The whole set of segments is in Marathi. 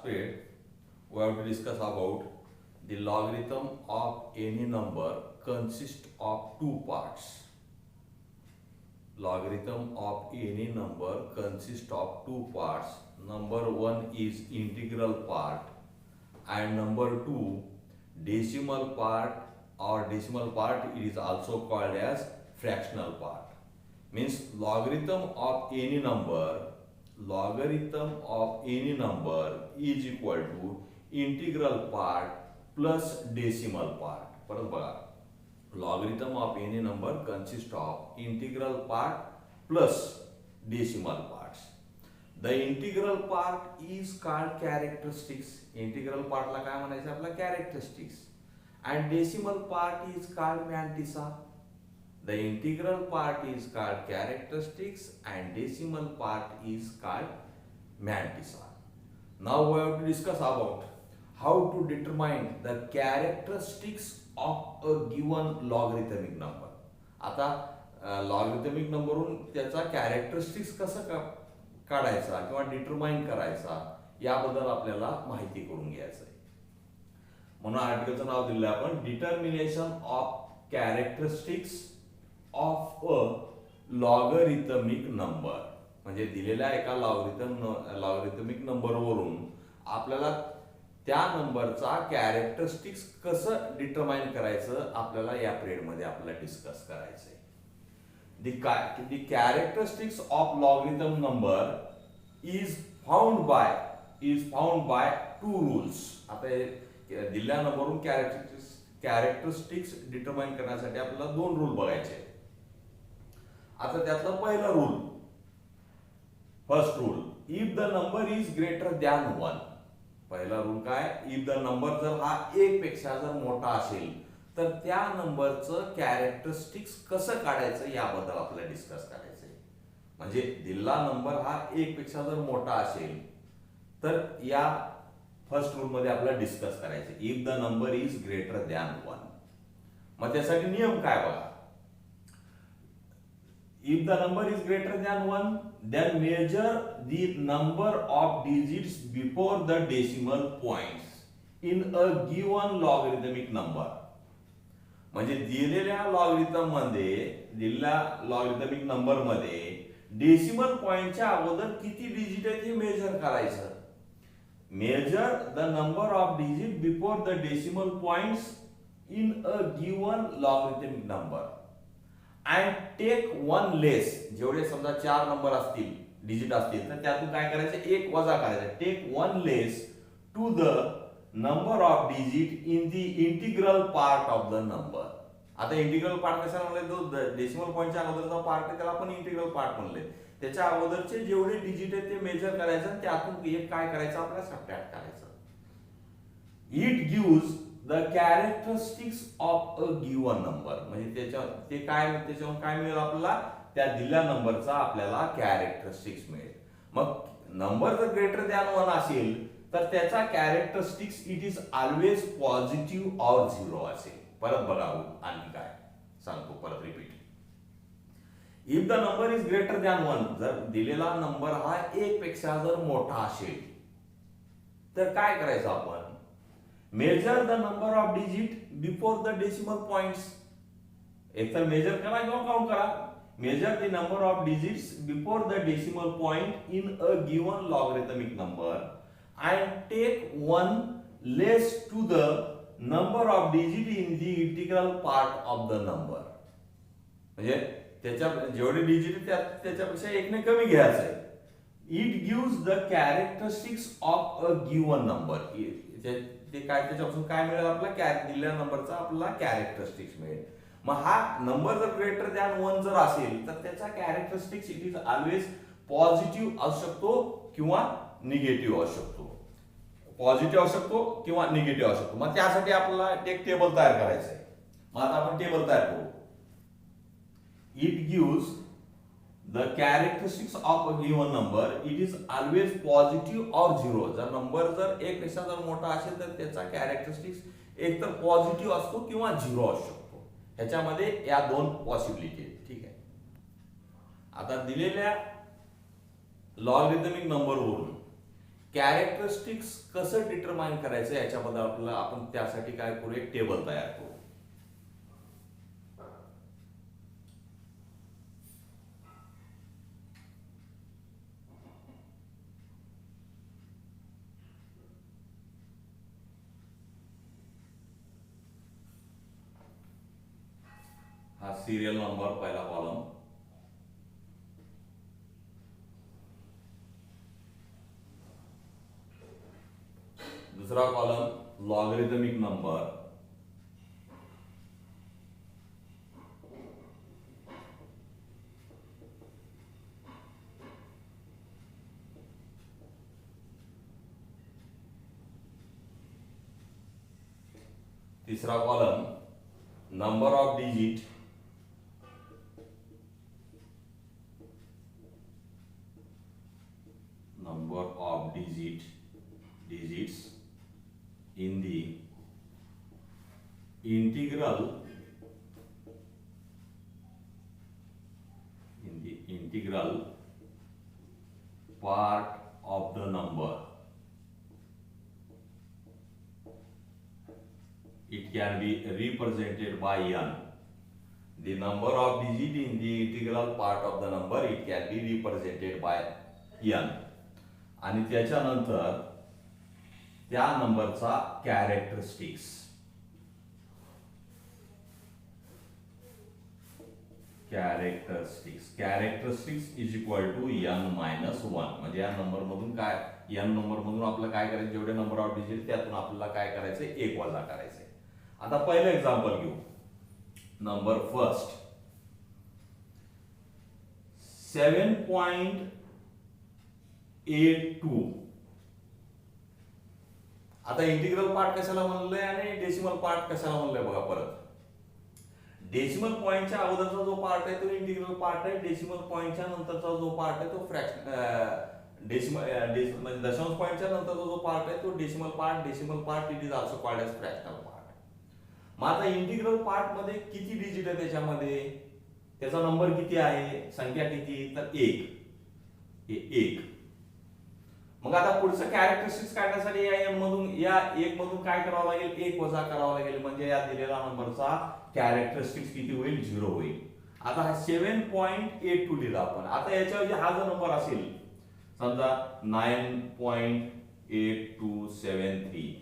period, we have to discuss about the logarithm of any number consists of two parts. Logarithm of any number consists of two parts. Number one is integral part and number two decimal part, or decimal part it is also called as fractional part. Means logarithm of any number is equal to integral part plus decimal part. परत बघा, logarithm of any number consists of integral part plus decimal parts. The integral part is called characteristics. Integral part ला काय म्हणायचं आपला characteristics. And decimal part is called mantissa. The integral part is called characteristics and decimal part is called mantissa. Now we have to discuss about how to determine the characteristics of a given logarithmic number. आता logarithmic नंबरवरून त्याचा characteristics कसं काढायचा किंवा डिटरमाइन करायचा याबद्दल आपल्याला माहिती करून घ्यायचं आहे. म्हणून आर्टिकलचं नाव दिलं आपण determination of characteristics of a logarithmic number. म्हणजे दिलेल्या एका लॉगरिथमिक नंबरवरून आपल्याला त्या नंबरचा कॅरेक्टरिस्टिक्स कसं डिटरमाइन करायचं आपल्याला या पिरियड मध्ये आपल्याला डिस्कस करायचं आहे. The characteristics of logarithm number is found by two rules. आता दिलेल्या नंबरवरून कॅरेक्टरिस्टिक्स डिटरमाइन करण्यासाठी आपल्याला दोन रूल बघायचे. आता त्यातला पहिला rule, first rule, if the number is greater than 1. पहिला रूल काय, इफ द नंबर जर हा 1 पेक्षा जर मोठा असेल तर त्या नंबरचं कॅरेक्टरिस्टिक्स कसं काढायचं याबद्दल आपल्याला डिस्कस करायचंय. म्हणजे दिलेला नंबर हा 1 पेक्षा जर मोठा असेल तर या फर्स्ट रूल मध्ये आपल्याला डिस्कस करायचं, if the number is greater than 1. मग त्यासाठी नियम काय बघा, if the number is greater than 1 then measure the number of digits before the decimal points in a given logarithmic number. म्हणजे दिलेल्या लॉगरिथमिक नंबर मध्ये डेसिमल पॉइंटच्या अगोदर किती डिजिट आहेत हे मेजर करायचं. Measure the number of digit before the decimal points in a given logarithmic number and take one less. जेवढे समजा 4 नंबर असतील, डिजिट असतील, तर त्यातून काय करायचं, एक वजा करायचं. Take one less to the number of digit in the integral part of the number. आता इंटिग्रल पार्ट कशाला म्हणले, जो डेसिमल पॉइंटच्या अगोदरचा पार्ट आहे त्याला आपण इंटिग्रल पार्ट म्हणले. त्याच्या अगोदरचे जेवढे डिजिट आहेत ते मेजर करायचं आणि त्यातून एक काय करायचं आपल्याला सबट्रॅक्ट करायचं. It gives the characteristics of a given number. म्हणजे त्याच्यावरून काय मिळेल आपल्याला, त्या दिलेल्या नंबरचा आपल्याला कॅरेक्टरिस्टिक्स मिळेल. मग नंबर जर ग्रेटर दॅन 1 असेल तर त्याचा characteristics it is always positive or 0 असेल. परत बघा आणखी काय सांगतो, परत repeat. If the number is greater than 1, जर दिलेला नंबर हा 1 पेक्षा जर मोठा असेल तर काय करायचं आपण, measure the number of digit before the decimal points. एक तर मेजर करा किंवा काउंट करा. Measure the number of digits before the decimal point in a given logarithmic number and take one less to the number of digit in the integral part of the number. म्हणजे त्याच्या जेवढे डिजिट त्याच्यापेक्षा एकने कमी घ्यायचं आहे. It gives the characteristics of a given number. ते काय, त्याच्यापासून काय मिळेल आपल्याला, दिलेल्या नंबरचा आपल्याला कॅरेक्टरिस्टिक्स मिळेल. मग हा नंबर जर ग्रेटर दॅन 1 जर असेल तर त्याचा characteristics it is always positive असू शकतो किंवा निगेटिव्ह असू शकतो. पॉझिटिव्ह असू शकतो किंवा निगेटिव्ह असू शकतो. मग त्यासाठी आपल्याला एक टेबल तयार करायचं आहे. मग आता आपण टेबल तयार करू. It gives the characteristics of a given number it is always positive or 0. जर नंबर जर 1 पेक्षा जर मोठा असेल तर त्याचा कॅरेक्टरिस्टिक्स एक तर पॉझिटिव्ह असतो किंवा 0 असू शकतो. ह्याच्यामध्ये या दोन पॉसिबिलिटी आहेत. ठीक आहे. आता दिलेल्या लॉगरिथमिक नंबरवरून कॅरेक्टरिस्टिक्स कसं डिटरमाइन करायचं याच्याबद्दल आपल्याला आपण त्यासाठी काय करू, एक टेबल तयार करू. हा सिरियल नंबर पहिला कॉलम, दूसरा कॉलम लॉगरिथमिक नंबर, तीसरा column number of digit, number of digits in the integral part of the number. It can be represented by n. The number of digit in the integral part of the number, it can be represented by n. आणि त्याच्यानंतर त्या नंबरचा characteristics, is equal to n minus 1. म्हणजे या नंबर मधून काय, n नंबर मधून आपल्याला काय करायचं, जेवढे नंबर ऑफ डिजिट त्यातून आपल्याला काय करायचंय, एक वजा करायचंय. आता पहिलं एक्झाम्पल घेऊ. Number first 7.82. आता इंटिग्रल पार्ट कशाला म्हणलंय आणि डेसिमल पार्ट कशाला म्हणलंय बघा. परत डेसिमल पॉइंटच्या अगोदरचा जो पार्ट आहे तो इंटिग्रल पार्ट आहे. डेसिमल पॉइंटच्या नंतरचा जो पार्ट आहे तो फ्रॅक्शन म्हणजे दशांश पॉइंटच्या नंतरचा जो पार्ट आहे तो decimal part. Decimal part it is also called as fractional part. मग आता इंटिग्रल पार्ट मध्ये किती डिजिट आहे त्याच्यामध्ये, त्याचा नंबर किती आहे, संख्या किती, तर 1. हे 1. मग आता पुढचं कॅरेक्टरिस्टिक्स काढण्यासाठी या n मधून, या 1 मधून काय करावं लागेल, 1 वजा करावं लागेल. म्हणजे या दिलेल्या नंबरचा कॅरेक्टरिस्टिक्स किती होईल, 0 होईल. आता हा 7.82 लिहिला आपण. आता याच्याऐवजी हा जो नंबर असेल समजा 9.8273,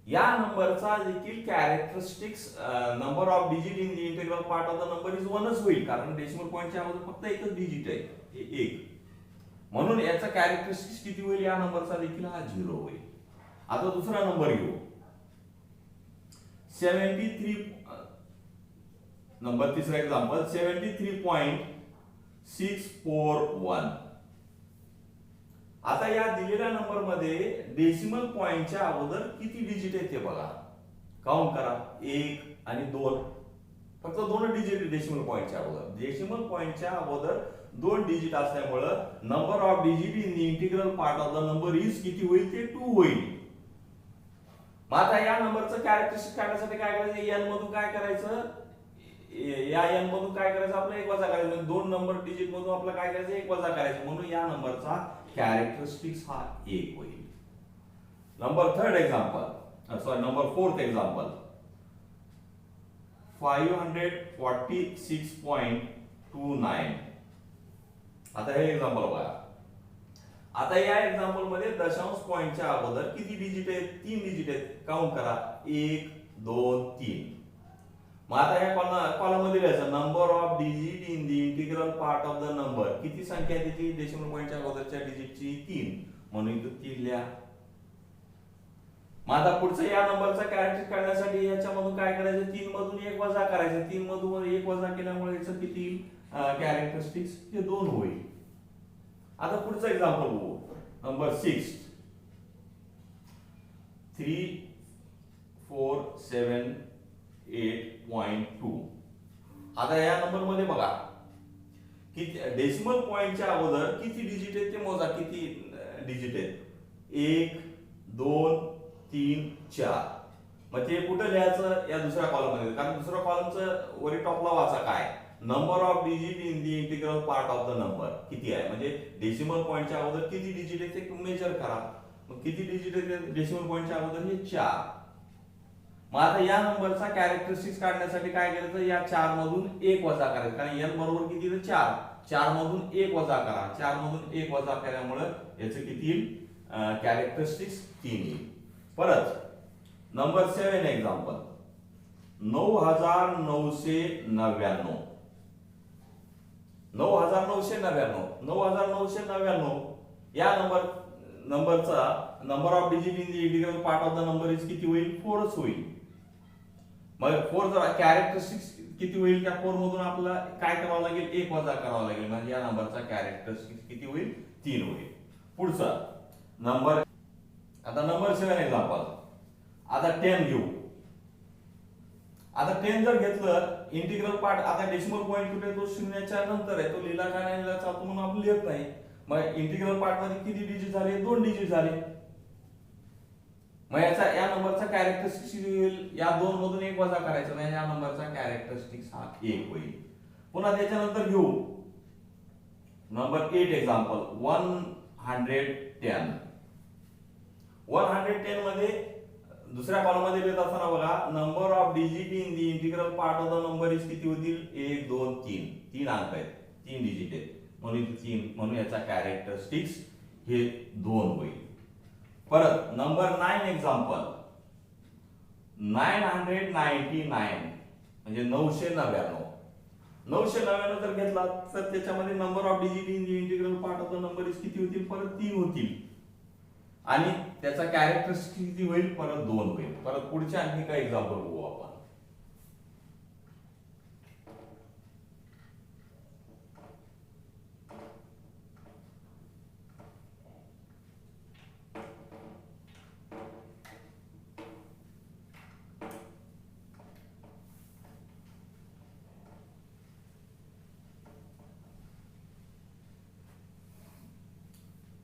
या नंबरचा देखील characteristics number of digit in the integral part of the number is 1च होईल. कारण डेसिमल पॉइंटच्या अगोदर फक्त एकच डिजिट आहे, 1. म्हणून याचा कॅरेक्टरिस्टिक्स किती होईल, या नंबरचा देखील हा 0 होईल. आता दुसरा नंबर घेऊ. 73 नंबर, तिसरा एक्झाम्पल 73.641. आता या दिलेल्या नंबर मध्ये डेसिमल पॉइंटच्या अगोदर किती डिजिट आहेत ते बघा, काउंट करा. 1 आणि 2, फक्त 2 डिजिट डेसिमल पॉइंटच्या अगोदर. डेसिमल पॉइंटच्या अगोदर 2 डिजिट असल्यामुळे number of digit in the integral part of the number is किती होईल, ते 2 होईल. मग आता या नंबरचं कॅरेक्टरिस्टिक काढण्यासाठी काय करायचं, n मधून काय करायचं, या n मधून काय करायचं, आपल्याला 1 वजा करायचं. म्हणजे 2 नंबर डिजिट मधून आपल्याला काय करायचं, 1 वजा करायचं. म्हणून या नंबरचा कॅरेक्टरिस्टिक्स हा 1 होईल. Number third example, sorry number fourth example 546.29. आता हे एक्झाम्पल बघा. आता या एक्झाम्पल मध्ये दशांश पॉइंटच्या अगोदर किती डिजिट आहेत, 3 डिजिट आहेत. काउंट करा, 1 2 3. मग आता या कॉलम मध्ये लिहायचं number of digit in the integral part of the number. किती संख्या आहे त्याची, डेसिमल पॉइंटच्या अगोदरच्या डिजिटची 3, म्हणून इथं 3 लिहा. मग आता पुढचं या नंबरचा कॅरेक्टरिस्टिक काढण्यासाठी याच्यामधून काय करायचं, 3 मधून 1 वजा करायचं. 3 मधून 1 वजा केल्यामुळे याचं किती कॅरेक्टरिस्टिक्स, हे 2 होईल. आता पुढचं एक्झाम्पल बघू. नंबर 6 3478.2. आता या नंबर मध्ये बघा किती डेसिमल पॉइंटच्या अगोदर किती डिजिट आहेत ते मोजा. किती डिजिट आहेत, 1 2 3 4. मग ते कुठं लिहायचं, या दुसऱ्या कॉलम मध्ये. कारण दुसऱ्या कॉलमचं वरी टॉपला वाचा काय, number of digit in the integral part of the number किती आहे, म्हणजे डेसिमल पॉईंटच्या अगोदर किती डिजिट आहे ते मेजर करा. मग किती डिजिट आहे डेसिमल पॉईंटच्या अगोदर, हे 4. मग आता या नंबरचा कॅरेक्टरिस्टिक्स काढण्यासाठी काय करायचं, या 4 मधून 1 वजा करायचं, कारण n बरोबर किती आहे 4. 4 मधून 1 वजा करा, 4 मधून 1 वजा केल्यामुळे याचं किती येईल, कॅरेक्टरिस्टिक्स 3 येईल. परत नंबर 7 एक्झाम्पल 9999. 9999 या नंबरचा number of digit in the integral part of the number is किती होईल, 4च होईल. मग 4 जर कॅरेक्टरिस्टिक्स किती होईल, त्या 4 मधून आपल्याला काय करावं लागेल, 1 वजा करावं लागेल, म्हणजे या नंबरचा कॅरेक्टरिस्टिक्स किती होईल, 3 होईल. पुढचा नंबर, आता नंबर 7 एक्झाम्पल, आता 10 घेऊ. आता 10 जर घेतलं इंटिग्रल पार्ट, आता डेसिमल पॉईंट कुठे, तो शून्याच्या नंतर आहे, तो लिहिला का नाही लिहिला चालतो म्हणून आपण लिहित नाही. मग इंटिग्रल पार्ट मध्ये किती डिजिट झाले, 2 डिजिट झाले. मग या नंबरचा कॅरेक्टरिस्टिक्स होईल, या 2 मधून 1 वजा करायचं, म्हणजे या नंबरचा कॅरेक्टरिस्टिक्स हा 1 होईल. पुन्हा त्याच्यानंतर घेऊ नंबर 8 एक्झाम्पल 110. 110 मध्ये दुसऱ्या कॉलम मध्ये लिहित असताना बघा, number of digit in the integral part of the number is किती होतील, 1 2 3. 3 अंक आहेत, 3 डिजिट आहेत, म्हणून 3, म्हणून याचा कॅरेक्टरिस्टिक्स हे 2 होईल. परत नंबर 9 एक्झाम्पल 999 म्हणजे 999. 999 जर घेतला तर त्याच्यामध्ये number of digit in the integral part of the number is किती होतील, परत 3 होतील, आणि त्याचा कॅरेक्टरिस्टिक्स किती होईल, परत 2 होईल. परत पुढचे आणखी काही एक्झाम्पल बघू आपण.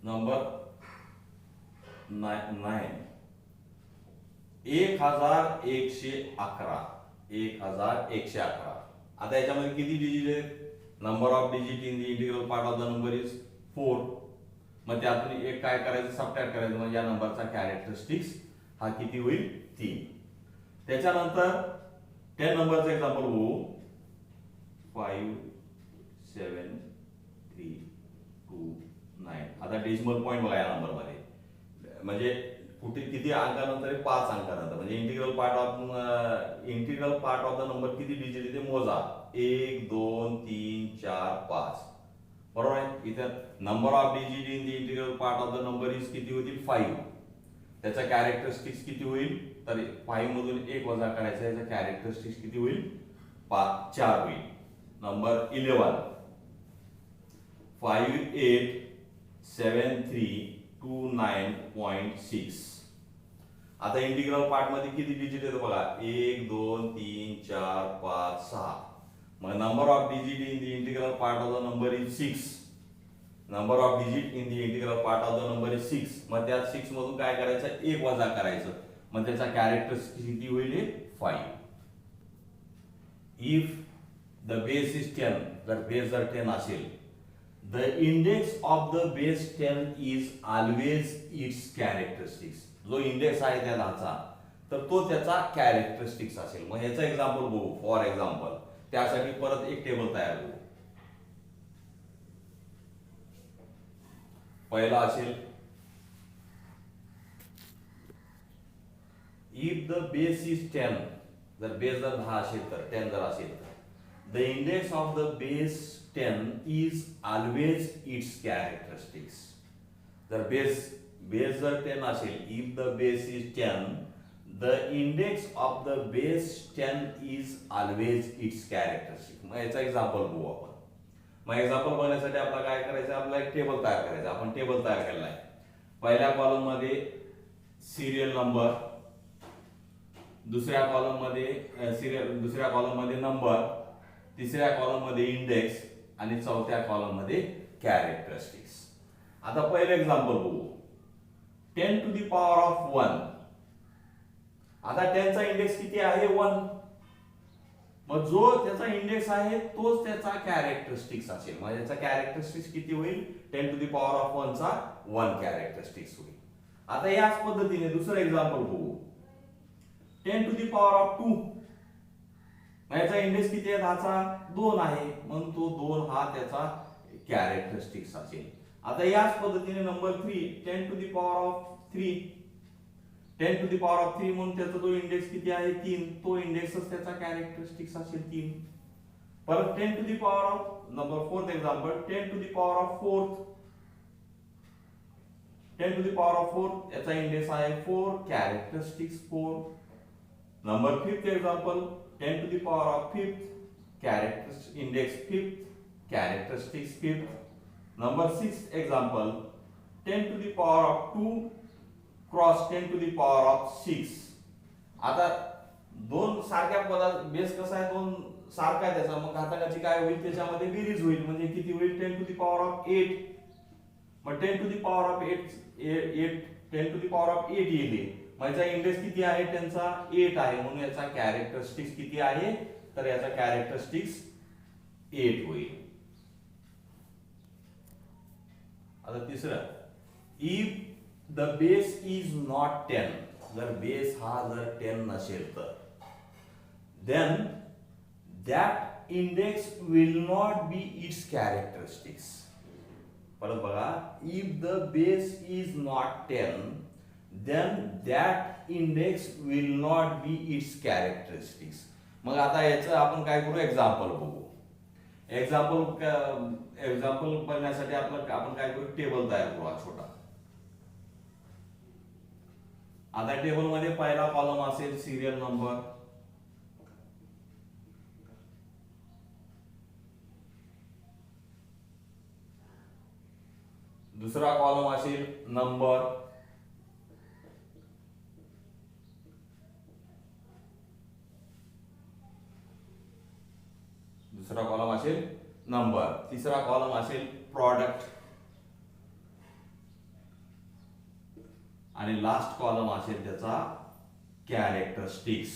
नंबर 9 1111. 1111. आता याच्यामध्ये किती डिजिट आहेत, number of digit in the integral part of the number is 4. मग त्यातून एक काय करायचं, सबट्रॅक्ट करायचं, म्हणजे या नंबरचा कॅरेक्टरिस्टिक्स हा किती होईल, 3. त्याच्यानंतर 10 नंबरचं एक्झाम्पल बघू 5 7 3 2 9. आता डेसिमल पॉईंट बघा या नंबर मध्ये, म्हणजे कुठे किती अंकानंतर, 5 अंकानंतर, म्हणजे integral part of the number किती डिजिट आहे ते मोजा, 1 2 3 4 5. बरोबर आहे. इथे number of digit in the integral part of the number is किती होतील, 5. त्याचा कॅरेक्टरिस्टिक्स किती होईल, तर 5 मधून 1 वजा करायचा, याचा कॅरेक्टरिस्टिक्स किती होईल, 4 होईल. नंबर 11 587329.6. आता इंटिग्रल पार्ट मध्ये किती डिजिट येतो बघा, 1 2 3 4 5 6. मग number of digit in the integral part of the number is 6. Number of digit in the integral part of the number is 6. मग त्या 6 मधून काय करायचं, 1 वजा करायचं, मग त्याचा कॅरेक्टरिस्टिक्स किती होईल, 5. इफ द बेस इज 10, जर बेस जर 10 असेल, the index of the base 10 is always its characteristics. जो इंडेक्स आहे त्या 10चा, तर तो त्याचा कॅरेक्टरिस्टिक्स असेल. मग याचं एक्झाम्पल बघू. फॉर एक्झाम्पल, त्यासाठी परत एक टेबल तयार करू. पहिला असेल, इफ द बेस इज 10, जर बेस जर 10 असेल तर 10 जर असेल तर the index of the base 10 is always its characteristics. जर बेस जर 10 असेल, if the base is 10, the index of the base 10 is always its characteristics. मग याचा एक्झाम्पल बघू आपण. मग एक्झाम्पल बनवण्यासाठी आपल्याला काय करायचं, आपल्याला एक टेबल तयार करायचं. आपण टेबल तयार केलेला आहे. पहिल्या कॉलम मध्ये सिरियल नंबर, दुसऱ्या कॉलम मध्ये नंबर, तिसऱ्या कॉलम मध्ये इंडेक्स, आणि चौथ्या कॉलम मध्ये कॅरेक्टरिस्टिक्स. आता पहिलं एक्झाम्पल बघू. 10 to the power of 1. आता 10 चा इंडेक्स किती आहे, 1. मग जो त्याचा इंडेक्स आहे तोच त्याचा कॅरेक्टरिस्टिक्स असेल. मग याचा कॅरेक्टरिस्टिक्स किती होईल? 10 टू द पॉवर ऑफ 1 चा 1 कॅरेक्टरिस्टिक्स होईल. आता याच पद्धतीने दुसरं एक्झाम्पल बघू. 10 टू द पॉवर ऑफ 2, याचा इंडेक्स किती आहे? 10 चा 2 आहे, म्हणून तो 2 हा त्याचा कॅरेक्टरिस्टिक्स असेल. आता याच पद्धतीने number 3, 10 to the power of 3, 10 to the power of 3 म्हणून त्याचा तो इंडेक्स किती आहे? 3, तो इंडेक्सच त्याचा कॅरेक्टरिस्टिक्स असेल 3. परत 10 to the power of number 4th example, 10 to the power of 4th, 10 to the power of 4 याचा इंडेक्स आहे 4, characteristics 4. Number 5th example, 10 to the power of 5th, characteristics index 5th, characteristics 5th. Number 6th example, 10 to the power of 2 cross 10 to the power of 6. आता दोन सारख्या पदार्थ बेस कसा आहे? दोन सारखा आहे त्याचा, मग घातांकाची काय होईल? त्याच्यामध्ये बेरीज होईल, म्हणजे किती होईल? 10 to the power of 8. मग 10 to the power of 8 10 to the power of 8 येईल. मग याचा इंडेक्स किती आहे? त्यांचा 8 आहे, म्हणून याचा कॅरेक्टरिस्टिक्स किती आहे? तर याचा कॅरेक्टरिस्टिक्स 8 होईल. आता तिसरं, if the base is not 10, जर बेस हा जर 10 नसेल तर then that index will not be its characteristics. परत बघा, if the base is not 10 then that index will not be its characteristics. मग आता याचं आपण काय करू? एक्झाम्पल बघू. एक्झाम्पल बनण्यासाठी आपण काय करू? टेबल तयार करू हा छोटा. आता टेबल मध्ये पहिला कॉलम असेल सिरियल नंबर, दुसरा कॉलम असेल नंबर, दुसरा कॉलम असेल नंबर, तिसरा कॉलम असेल प्रॉडक्ट, आणि लास्ट कॉलम असेल त्याचा कॅरेक्टरिस्टिक्स.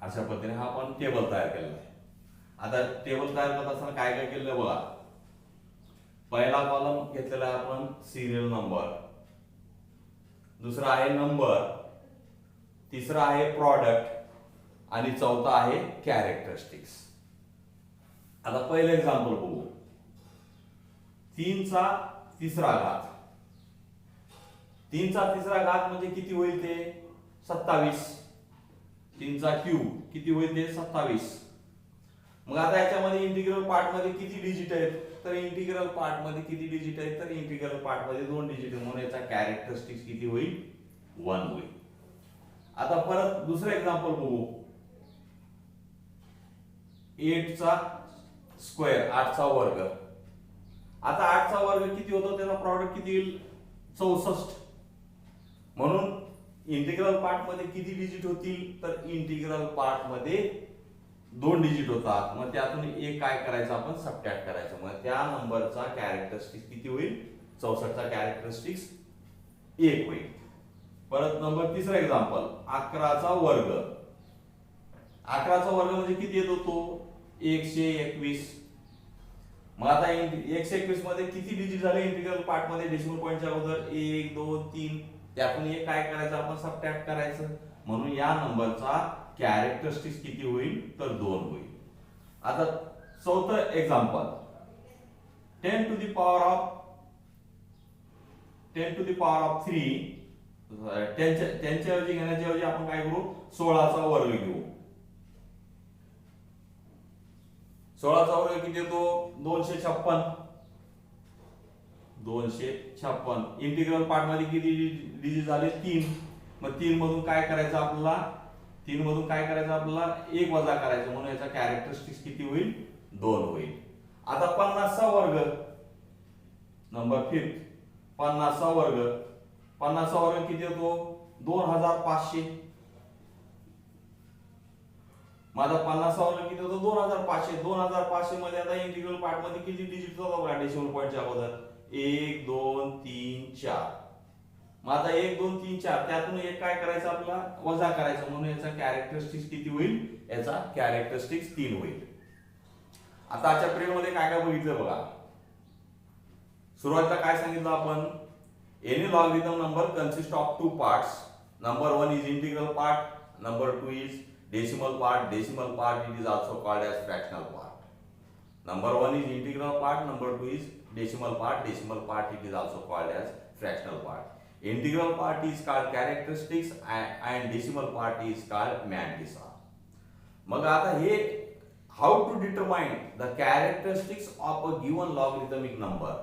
अशा पद्धतीने हा आपण टेबल तयार केलेला आहे. आता टेबल तयार करत असताना काय काय केलं बघा. पहिला कॉलम घेतलेला आहे आपण सिरियल नंबर, दुसरा आहे नंबर, तिसरा आहे प्रॉडक्ट, आणि चौथा आहे कॅरेक्टरिस्टिक्स. आता पहिलं एक्झाम्पल बघू. 3 चा तिसरा घात, 3 चा तिसरा घात म्हणजे किती होईल? ते 27. 3 चा क्यूब किती होईल? ते 27. मग आता याच्यामध्ये इंटिग्रल पार्ट मध्ये किती डिजिट आहेत? तर इंटिग्रल पार्ट मध्ये किती डिजिट आहेत? तर इंटिग्रल पार्ट मध्ये 2 डिजिट, म्हणून याचा कॅरेक्टरिस्टिक्स किती होईल? 1 होईल. आता परत दुसरं एक्झाम्पल बघू. 8 चा स्क्वेअर, 8 चा वर्ग. आता 8 चा वर्ग किती होतो? त्याचा प्रॉडक्ट किती येईल? 64. म्हणून इंटिग्रल पार्ट मध्ये किती डिजिट होतील? तर इंटिग्रल पार्ट मध्ये 2 डिजिट होतात. मग त्यातून एक काय करायचं? आपण सबट्रॅक्ट करायचं. मग त्या नंबरचा कॅरेक्टरिस्टिक्स किती होईल? 64 चा कॅरेक्टरिस्टिक्स 1 होईल. परत नंबर तिसरा एक्झाम्पल, 11 चा वर्ग. 11 चा वर्ग म्हणजे किती येतो? तो 121. मग आता 121 मध्ये किती डिजिट झाले इंटिग्रल पार्ट मध्ये? डेसिमल पॉइंटच्या अगोदर 1 2 3, त्यातून एक काय करायचं? आपण सबट्रॅक्ट करायचं. म्हणून या नंबरचा कॅरेक्टरिस्टिक्स किती होईल? तर 2 होईल. आता चौथं example, 10 to the power of 3. त्यांच्याऐवजी घेण्याच्याऐवजी आपण काय करू? 16 चा वर्ग घेऊ. 16 चा वर्ग किती येतो? 256. 256. इंटिग्रल पार्ट मध्ये किती डिजिट झाले? 3. मग 3 मधून काय करायचं आपल्याला? 3 मधून काय करायचं आपल्याला? 1 वजा करायचं, म्हणून याचा कॅरेक्टरिस्टिक्स किती होईल? 2 होईल. आता 50 चा वर्ग, नंबर 5, 50 चा वर्ग. 50 चा वर्ग किती येतो? 2500. माझा 50 चा वर्ग किती होतो? 2500. 2500 मध्ये आता इंटिग्रल पार्ट मध्ये किती डिजिट होता बघा? डेसिमल पॉइंटच्या अगोदर 1 2 3 4. मग आता 1 2 3 4 त्यातून एक काय करायचं आपला वजा करायचं, म्हणून याचा कॅरेक्टरिस्टिक्स किती होईल, याचा कॅरेक्टरिस्टिक्स 3 होईल. आता आजच्या पिरियड मध्ये काय काय बघितलं बघा. सुरुवातीला काय सांगितलं आपण, any logarithm number consist of two parts. Number 1 is integral part, number 2 is decimal part. Decimal part it is also called as fractional part. Number 1 is integral part, number 2 is decimal part. Decimal part it is also called as fractional part. Integral part is called characteristics and decimal part is called mantissa. मग आता हे how to determine the characteristics of a given logarithmic number,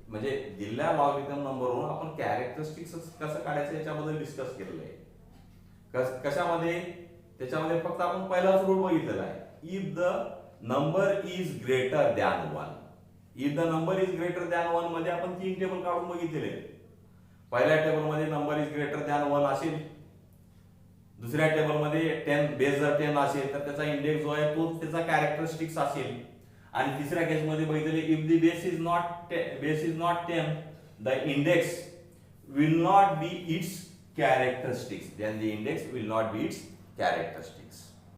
म्हणजे दिलेल्या लॉगरिथम नंबरवरून आपण कॅरेक्टरिस्टिक्स कसं काढायचं याच्याबद्दल डिस्कस केलेलं आहे. कशामध्ये, त्याच्यामध्ये फक्त आपण पहिलाच रूल बघितलेला आहे, if the number is greater than 1. If the number is greater than 1 मध्ये आपण 3 टेबल काढून बघितलेले. पहिल्या टेबल मध्ये नंबर इज ग्रेटर दॅन 1 असेल, दुसऱ्या टेबल मध्ये 10 बेस जर 10 असेल तर त्याचा इंडेक्स जो आहे तो त्याचा कॅरेक्टरिस्टिक्स असेल. आणि तिसऱ्या केस मध्ये बघितलेले, if the base is not 10 the index will not be it's characteristics, then the index will not be its characteristics.